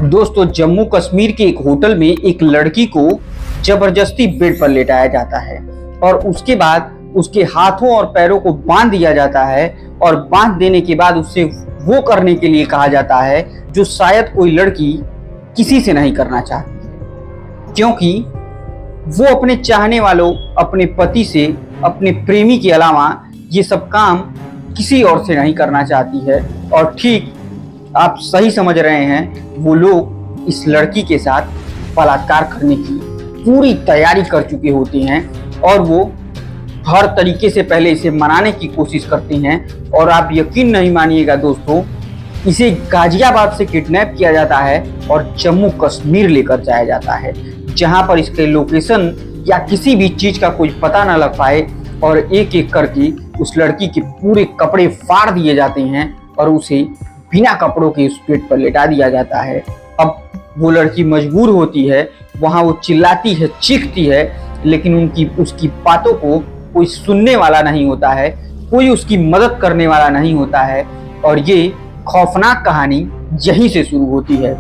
दोस्तों, जम्मू कश्मीर के एक होटल में एक लड़की को जबरदस्ती बेड पर लेटाया जाता है और उसके बाद उसके हाथों और पैरों को बांध दिया जाता है और बांध देने के बाद उससे वो करने के लिए कहा जाता है जो शायद कोई लड़की किसी से नहीं करना चाहती है, क्योंकि वो अपने चाहने वालों, अपने पति से, अपने प्रेमी के अलावा ये सब काम किसी और से नहीं करना चाहती है। और ठीक आप सही समझ रहे हैं, वो लोग इस लड़की के साथ बलात्कार करने की पूरी तैयारी कर चुके होते हैं और वो हर तरीके से पहले इसे मनाने की कोशिश करते हैं। और आप यकीन नहीं मानिएगा दोस्तों, इसे गाजियाबाद से किडनैप किया जाता है और जम्मू कश्मीर लेकर जाया जाता है, जहां पर इसके लोकेशन या किसी भी चीज का कोई पता न लग पाए। और एक एक करके उस लड़की के पूरे कपड़े फाड़ दिए जाते हैं और उसे बिना कपड़ों के उस बेड पर लेटा दिया जाता है। अब वो लड़की मजबूर होती है, वहां वो चिल्लाती है, चीखती है, लेकिन उसकी बातों को कोई सुनने वाला नहीं होता है, कोई उसकी मदद करने वाला नहीं होता है। और ये खौफनाक कहानी यहीं से शुरू होती है।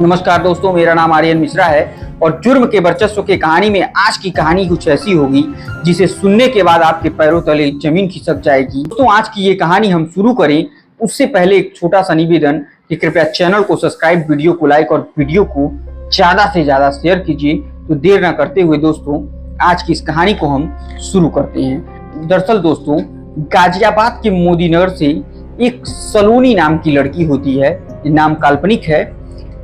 नमस्कार दोस्तों, मेरा नाम आर्यन मिश्रा है और जुर्म के वर्चस्व की कहानी में आज की कहानी कुछ ऐसी होगी जिसे सुनने के बाद आपके पैरों तले जमीन खिसक जाएगी। दोस्तों, आज की ये कहानी हम शुरू करें उससे पहले एक छोटा सा निवेदन कि कृपया चैनल को सब्सक्राइब, वीडियो को लाइक और वीडियो को ज्यादा से ज्यादा शेयर कीजिए। तो देर न करते हुए दोस्तों, आज की इस कहानी को हम शुरू करते हैं। दरअसल दोस्तों, गाजियाबाद के मोदीनगर से एक सलोनी नाम की लड़की होती है, नाम काल्पनिक है,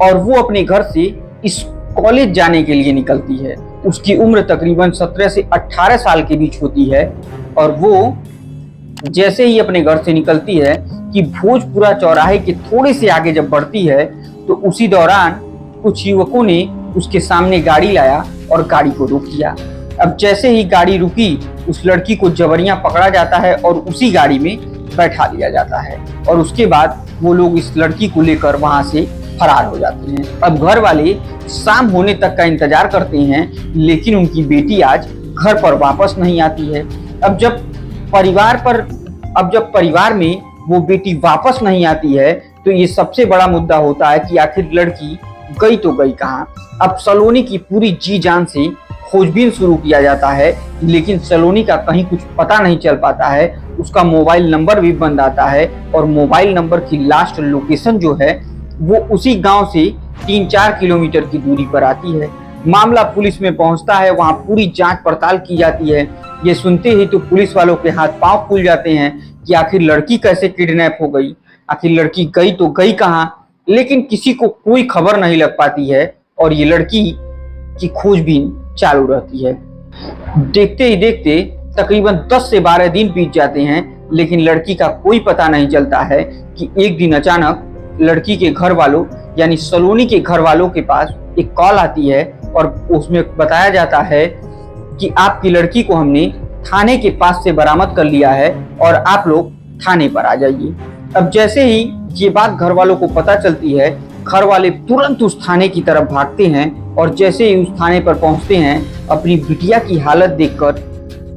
और वो अपने घर से इस कॉलेज जाने के लिए निकलती है। उसकी उम्र तकरीबन 17 से 18 साल के बीच होती है और वो जैसे ही अपने घर से निकलती है कि भोजपुरा चौराहे के थोड़े से आगे जब बढ़ती है तो उसी दौरान कुछ युवकों ने उसके सामने गाड़ी लाया और गाड़ी को रोक दिया। अब जैसे ही गाड़ी रुकी, उस लड़की को जबरियां पकड़ा जाता है और उसी गाड़ी में बैठा लिया जाता है और उसके बाद वो लोग इस लड़की को लेकर वहां से फरार हो जाते हैं। अब घर वाले शाम होने तक का इंतजार करते हैं, लेकिन उनकी बेटी आज घर पर वापस नहीं आती है। अब जब परिवार में वो बेटी वापस नहीं आती है तो ये सबसे बड़ा मुद्दा होता है कि आखिर लड़की गई तो गई कहाँ। अब सलोनी की पूरी जी जान से खोजबीन शुरू किया जाता है, लेकिन सलोनी का कहीं कुछ पता नहीं चल पाता है। उसका मोबाइल नंबर भी बंद आता है और मोबाइल नंबर की लास्ट लोकेशन जो है वो उसी गांव से 3-4 किलोमीटर की दूरी पर आती है। मामला पुलिस में पहुंचता है, वहां पूरी जांच पड़ताल की जाती है। ये सुनते ही तो पुलिस वालों के हाथ पांव फूल जाते हैं कि आखिर लड़की कैसे किडनैप हो गई, आखिर लड़की गई तो गई कहाँ। लेकिन किसी को कोई खबर नहीं लग पाती है और ये लड़की की खोजबीन चालू रहती है। देखते ही देखते तकरीबन 10 से 12 दिन बीत जाते हैं, लेकिन लड़की का कोई पता नहीं चलता है कि एक दिन अचानक लड़की के घर वालों यानी सलोनी के घर वालों के पास एक कॉल आती है और उसमें बताया जाता है कि आपकी लड़की को हमने थाने के पास से बरामद कर लिया है और आप लोग थाने पर आ जाइए। अब जैसे ही ये बात घर वालों को पता चलती है, घर वाले तुरंत उस थाने की तरफ भागते हैं और जैसे ही उस थाने पर पहुंचते हैं, अपनी बिटिया की हालत देखकर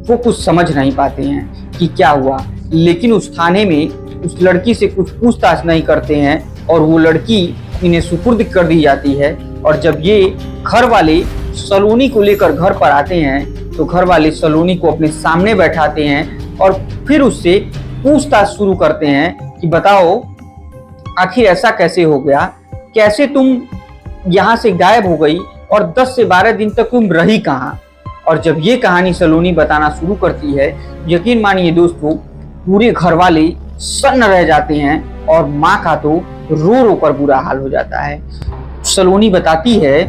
वो कुछ समझ नहीं पाते हैं कि क्या हुआ। लेकिन उस थाने में उस लड़की से कुछ पूछताछ नहीं करते हैं और वो लड़की इन्हें सुपुर्द कर दी जाती है। और जब ये घर वाले सलोनी को लेकर घर पर आते हैं तो घर वाले सलोनी को अपने सामने बैठाते हैं और फिर उससे पूछताछ शुरू करते हैं कि बताओ आखिर ऐसा कैसे हो गया, कैसे तुम यहाँ से गायब हो गई और 10 से 12 दिन तक तुम रही कहाँ। और जब ये कहानी सलोनी बताना शुरू करती है, यकीन मानिए दोस्तों, पूरे घर वाले सन्न रह जाते हैं और माँ का तो रो रो कर बुरा हाल हो जाता है। सलोनी बताती है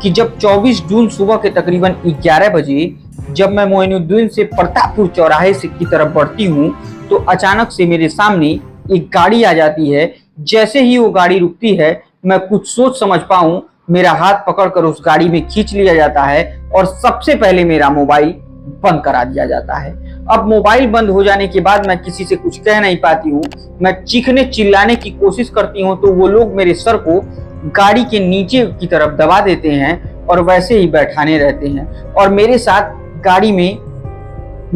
कि जब 24 जून सुबह के तकरीबन 11 बजे जब मैं मोइनुद्दीन से प्रतापपुर चौराहे से की तरफ बढ़ती हूँ तो अचानक से मेरे सामने एक गाड़ी आ जाती है। जैसे ही वो गाड़ी रुकती है, मैं कुछ सोच समझ पाऊँ, मेरा हाथ पकड़कर उस गाड़ी में खींच लिया जाता है और सबसे पहले मेरा मोबाइल बंद करा दिया जाता है। अब मोबाइल बंद हो जाने के बाद मैं किसी से कुछ कह नहीं पाती हूँ। मैं चीखने चिल्लाने की कोशिश करती हूँ तो वो लोग मेरे सर को गाड़ी के नीचे की तरफ दबा देते हैं और वैसे ही बैठाने रहते हैं और मेरे साथ गाड़ी में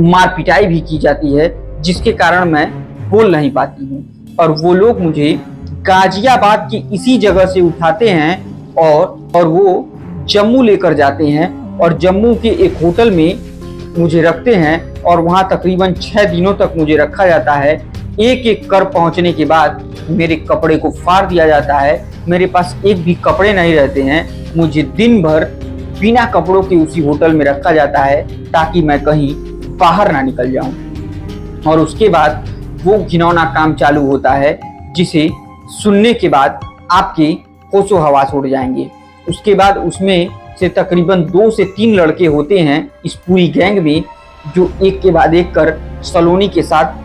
मार पिटाई भी की जाती है, जिसके कारण मैं बोल नहीं पाती हूँ और वो लोग मुझे गाजियाबाद की इसी जगह से उठाते हैं और वो जम्मू लेकर जाते हैं और जम्मू के एक होटल में मुझे रखते हैं और वहां तकरीबन 6 दिनों तक मुझे रखा जाता है। एक एक कर पहुंचने के बाद मेरे कपड़े को फाड़ दिया जाता है, मेरे पास एक भी कपड़े नहीं रहते हैं। मुझे दिन भर बिना कपड़ों के उसी होटल में रखा जाता है ताकि मैं कहीं बाहर ना निकल जाऊं। और उसके बाद वो घिनौना काम चालू होता है जिसे सुनने के बाद आपके होशो हवास उड़ जाएंगे। उसके बाद उसमें से तकरीबन 2 से 3 लड़के होते हैं इस पूरी गैंग में, जो एक के बाद एक कर सलोनी के साथ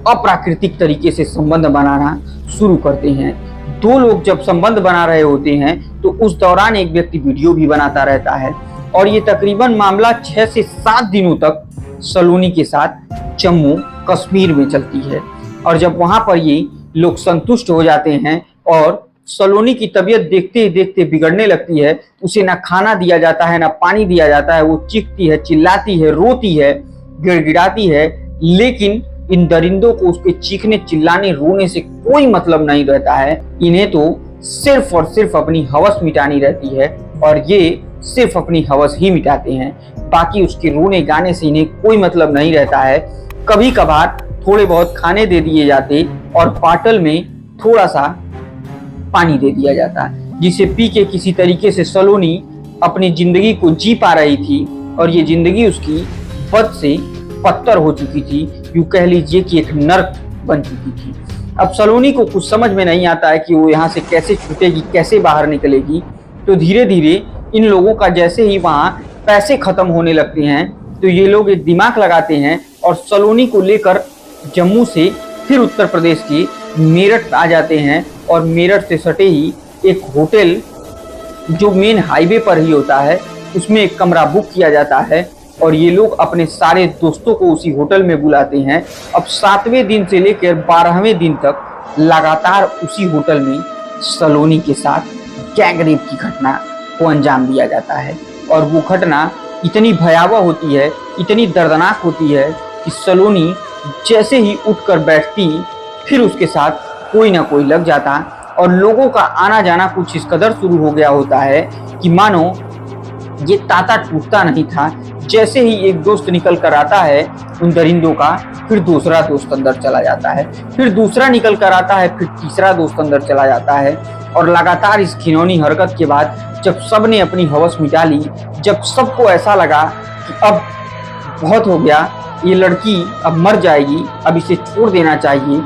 अप्राकृतिक तरीके से संबंध बनाना शुरू करते हैं। 2 लोग जब संबंध बना रहे होते हैं तो उस दौरान एक व्यक्ति वीडियो भी बनाता रहता है और ये तकरीबन मामला 6 से 7 दिनों तक सलोनी के साथ जम्मू कश्मीर में चलती है। और जब वहां पर ये लोग संतुष्ट हो जाते हैं और सलोनी की तबीयत देखते ही देखते बिगड़ने लगती है, उसे ना खाना दिया जाता है ना पानी दिया जाता है, वो चीखती है, चिल्लाती है, रोती है, गिड़गिड़ाती है, लेकिन इन दरिंदों को उसके चीखने, चिल्लाने, रोने से कोई मतलब नहीं रहता है। इन्हें तो सिर्फ और सिर्फ अपनी हवस मिटानी रहती है और ये सिर्फ अपनी हवस ही मिटाते हैं। बाकी उसके रोने गाने से इन्हें कोई मतलब नहीं रहता है। कभी कभार थोड़े बहुत खाने दे दिए जाते और बाटल में थोड़ा सा पानी दे दिया जाता, जिसे पी के किसी तरीके से सलोनी अपनी जिंदगी को जी पा रही थी और ये जिंदगी उसकी बद से पत्थर हो चुकी थी, यूं कह लीजिए कि एक नर्क बन चुकी थी। अब सलोनी को कुछ समझ में नहीं आता है कि वो यहाँ से कैसे छूटेगी, कैसे बाहर निकलेगी। तो धीरे धीरे इन लोगों का जैसे ही वहाँ पैसे खत्म होने लगते हैं तो ये लोग एक दिमाग लगाते हैं और सलोनी को लेकर जम्मू से फिर उत्तर प्रदेश की मेरठ आ जाते हैं और मेरठ से सटे ही एक होटल जो मेन हाईवे पर ही होता है उसमें एक कमरा बुक किया जाता है और ये लोग अपने सारे दोस्तों को उसी होटल में बुलाते हैं। अब 7वें दिन से लेकर 12वें दिन तक लगातार उसी होटल में सलोनी के साथ गैंगरेप की घटना को अंजाम दिया जाता है और वो घटना इतनी भयावह होती है, इतनी दर्दनाक होती है कि सलोनी जैसे ही उठकर बैठती फिर उसके साथ कोई ना कोई लग जाता और लोगों का आना जाना कुछ इस कदर शुरू हो गया होता है कि मानो ये तांता टूटता नहीं था। जैसे ही एक दोस्त निकल कर आता है उन दरिंदों का, फिर दूसरा दोस्त अंदर चला जाता है, फिर दूसरा निकल कर आता है, फिर तीसरा दोस्त अंदर चला जाता है। और लगातार इस घिनौनी हरकत के बाद जब सब ने अपनी हवस मिटा ली, जब सबको ऐसा लगा कि अब बहुत हो गया, ये लड़की अब मर जाएगी, अब इसे छोड़ देना चाहिए,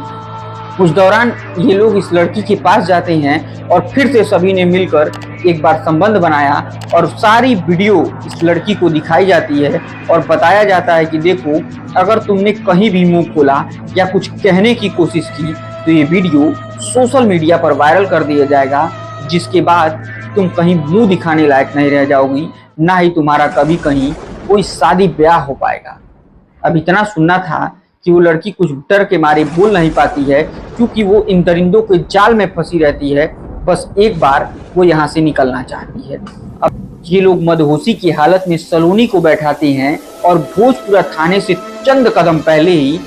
उस दौरान ये लोग इस लड़की के पास जाते हैं और फिर से सभी ने मिलकर एक बार संबंध बनाया और सारी वीडियो इस लड़की को दिखाई जाती है और बताया जाता है कि देखो, अगर तुमने कहीं भी मुंह खोला या कुछ कहने की कोशिश की तो ये वीडियो सोशल मीडिया पर वायरल कर दिया जाएगा, जिसके बाद तुम कहीं मुंह दिखाने लायक नहीं रह जाओगी, ना ही तुम्हारा कभी कहीं कोई शादी ब्याह हो पाएगा। अब इतना सुनना था कि वो लड़की कुछ डर के मारे बोल नहीं पाती है क्योंकि वो इन दरिंदों के जाल में फंसी रहती है। बस एक बार वो यहाँ से निकलना चाहती है। अब ये लोग मदहोशी की हालत में सलोनी को बैठाते हैं और भोजपुरा थाने से चंद कदम पहले ही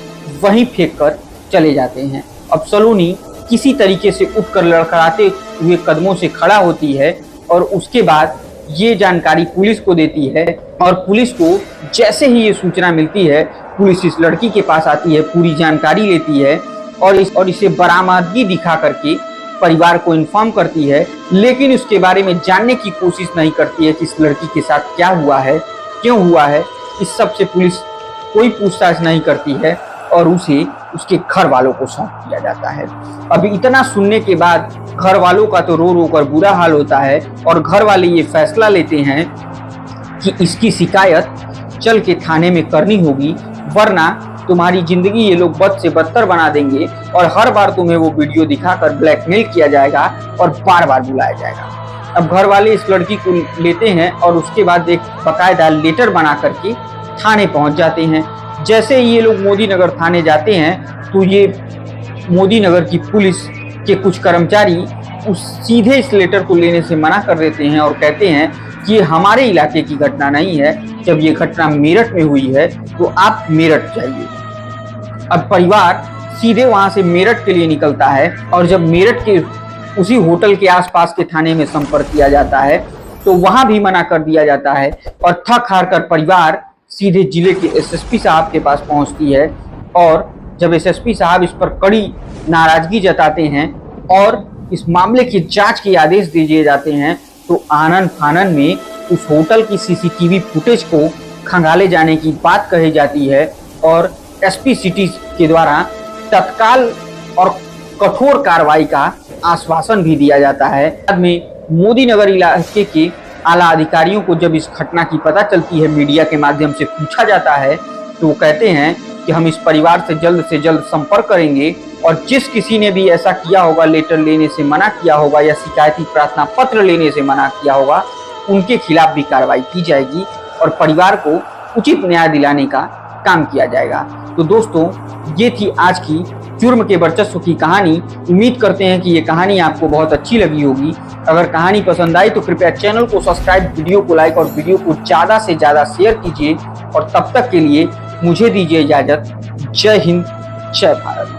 वहीं फेंक कर चले जाते हैं। अब सलोनी किसी तरीके से उठकर लड़खड़ाते हुए कदमों से खड़ा होती है और उसके बाद ये जानकारी पुलिस को देती है और पुलिस को जैसे ही ये सूचना मिलती है पुलिस इस लड़की के पास आती है, पूरी जानकारी लेती है और इसे बरामदगी दिखा करके परिवार को इन्फॉर्म करती है, लेकिन उसके बारे में जानने की कोशिश नहीं करती है कि इस लड़की के साथ क्या हुआ है, क्यों हुआ है। इस सब से पुलिस कोई पूछताछ नहीं करती है और उसे उसके घर वालों को सौंप दिया जाता है। अभी इतना सुनने के बाद घर वालों का तो रो रो कर बुरा हाल होता है और घर वाले ये फैसला लेते हैं कि इसकी शिकायत चल के थाने में करनी होगी, वरना तुम्हारी जिंदगी ये लोग बद से बदतर बना देंगे और हर बार तुम्हें वो वीडियो दिखाकर ब्लैकमेल किया जाएगा और बार बार बुलाया जाएगा। अब घर वाले इस लड़की को लेते हैं और उसके बाद एक बाकायदा लेटर बना करके थाने पहुंच जाते हैं। जैसे ही ये लोग मोदी नगर थाने जाते हैं तो ये मोदी नगर की पुलिस के कुछ कर्मचारी सीधे इस लेटर को लेने से मना कर देते हैं और कहते हैं कि ये हमारे इलाके की घटना नहीं है, जब ये घटना मेरठ में हुई है तो आप मेरठ जाइए। अब परिवार सीधे वहां से मेरठ के लिए निकलता है और जब मेरठ के उसी होटल के आसपास के थाने में संपर्क किया जाता है तो वहां भी मना कर दिया जाता है और थक हार कर परिवार सीधे जिले के एसएसपी साहब के पास पहुंचती है। और जब एसएसपी साहब इस पर कड़ी नाराजगी जताते हैं और इस मामले की जांच के आदेश दिए जाते हैं तो आनन फानन में उस होटल की सीसीटीवी फुटेज को खंगाले जाने की बात कही जाती है और एसपी सिटी के द्वारा तत्काल और कठोर कार्रवाई का आश्वासन भी दिया जाता है। बाद में मोदी नगर इलाके के आला अधिकारियों को जब इस घटना की पता चलती है, मीडिया के माध्यम से पूछा जाता है तो वो कहते हैं कि हम इस परिवार से जल्द संपर्क करेंगे और जिस किसी ने भी ऐसा किया होगा, लेटर लेने से मना किया होगा या शिकायती प्रार्थना पत्र लेने से मना किया होगा, उनके खिलाफ भी कार्रवाई की जाएगी और परिवार को उचित न्याय दिलाने का काम किया जाएगा। तो दोस्तों, ये थी आज की जुर्म के वर्चस्व की कहानी। उम्मीद करते हैं कि ये कहानी आपको बहुत अच्छी लगी होगी। अगर कहानी पसंद आई तो कृपया चैनल को सब्सक्राइब, वीडियो को लाइक और वीडियो को ज़्यादा से ज़्यादा शेयर कीजिए और तब तक के लिए मुझे दीजिए इजाज़त। जय हिंद, जय भारत।